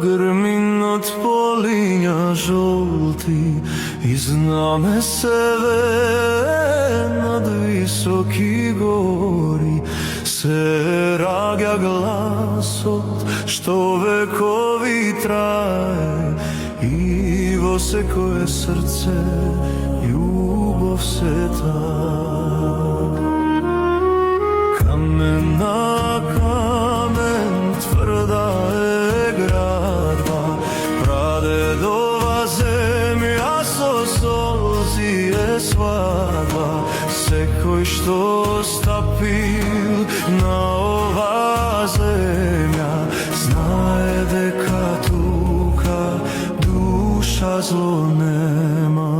грмин од полиња жолти и знаме се над високи гори. Се раѓа гласот што векови трае и во секое срце љубов се тае. Камен на камен тврда е градба, прадедова земја со солзи е свадба. Секој што стапил на ова земја знае дека тука душа зло нема.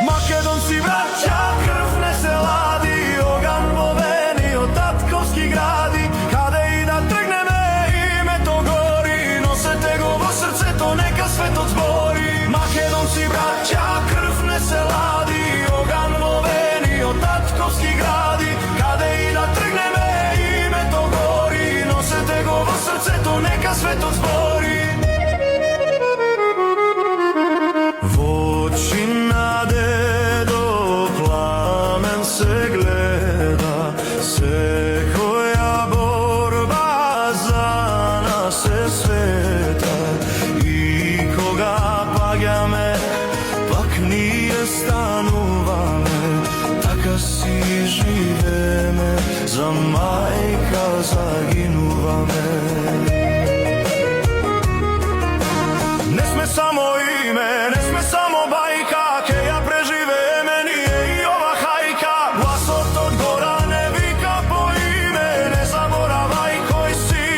Македонци браќа, крв не се лади, оган во вени од татковски гради. Каде и да тргнеме името гори, носете го во срцето, нека светот збори. Македонци браќа, крв не се лади, оган во вени од татковски гради. Каде и да тргнеме името гори, носете го во срцето, нека светот збори. Во очи на дедо пламен се гледа, секоја борба за нас е света. И кога паѓаме, пак ние стануваме, така си живееме, за мајка загинуваме. Не сме само име, не сме само бајка, ке ја преживееме ние и ова хајка. Гласот од гора не вика по име, не заборавај кој си,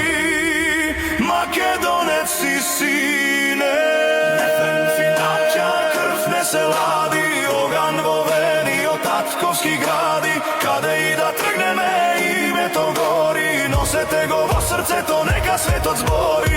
македонец си, сине. Финаќа, крв не се лади, оган во вени од татковски гради. Каде и да тргнеме името гори, носете го во срцето, нека светот збори.